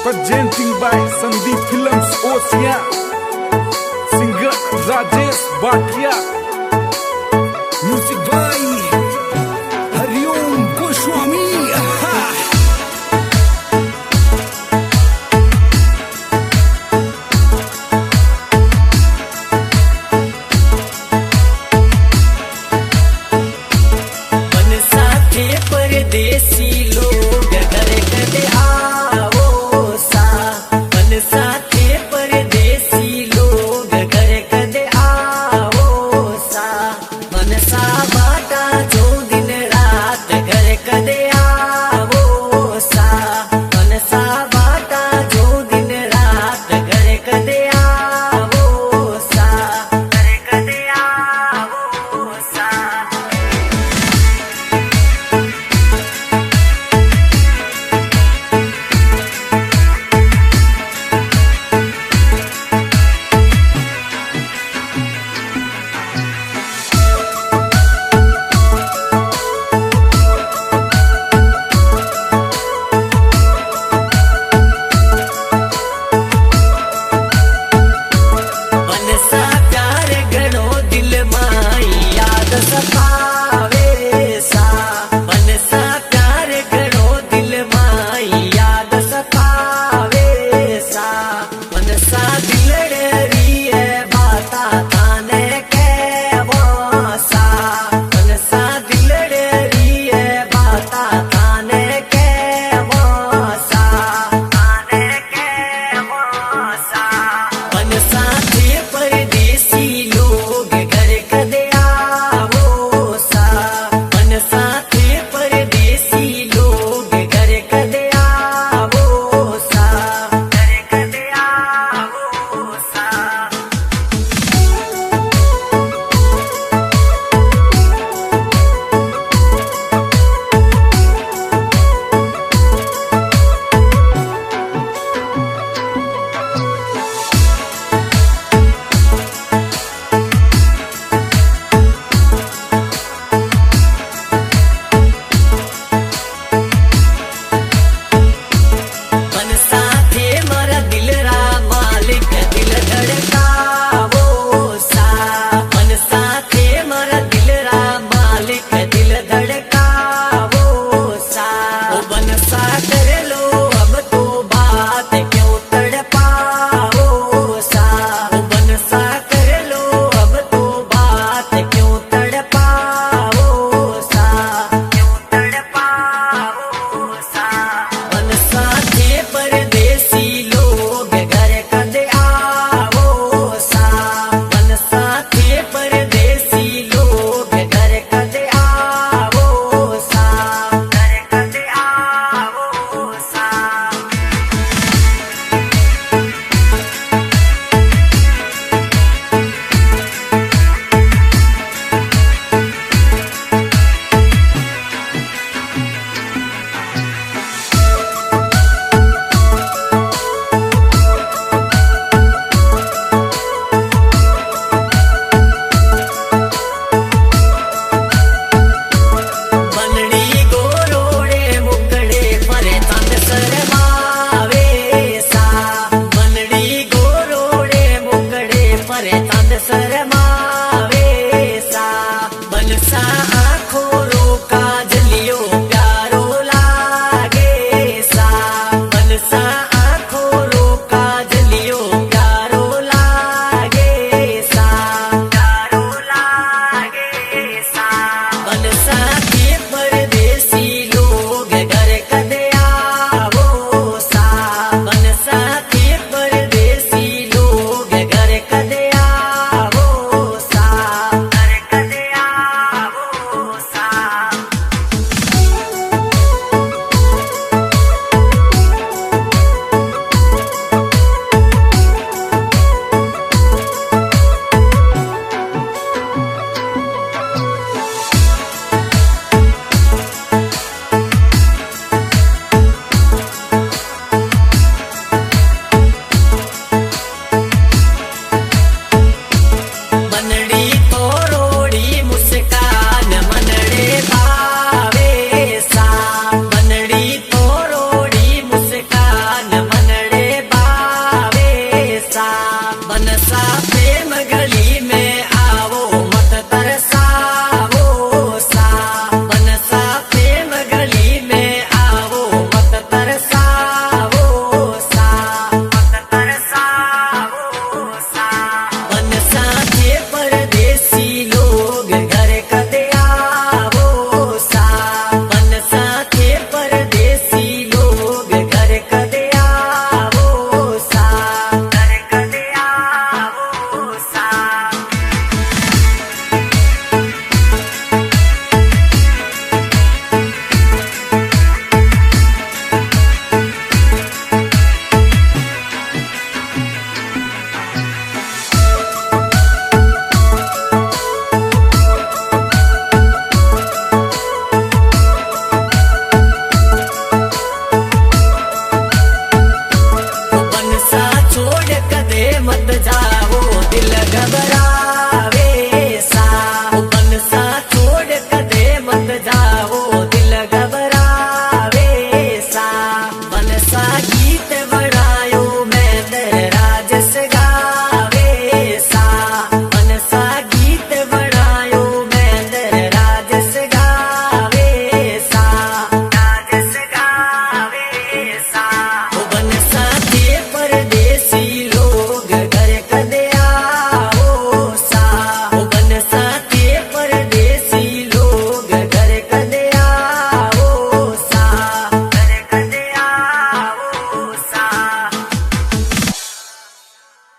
presenting by Sandeep Films Osia, singer Rajesh Bhatia, music by Hariom Goswami. परदेसी लोग घर कदे आवो सा, मन साथे परदेसी लोग घर कदे आवो सा, मन सा बाटा जो दिन रात घर कदे आवो सा, मन सा बाटा जो दिन रात घर कदे आवो सा, घर कदे आवो सा। सतावे सा, मन सा प्यार करो दिल माई याद सतावे सा, मन सा दिलड़ी है बाता थाने के सा, मन सा दिलड़ी है बाता थाने के सा, थाने के सा, मन सा थे परदेसी लोग घर कदे साथे परदेसी लोग घर कदे आवो सा, घर कदे आवो सा। दिल धड़कावो सा, ओ बन सा करे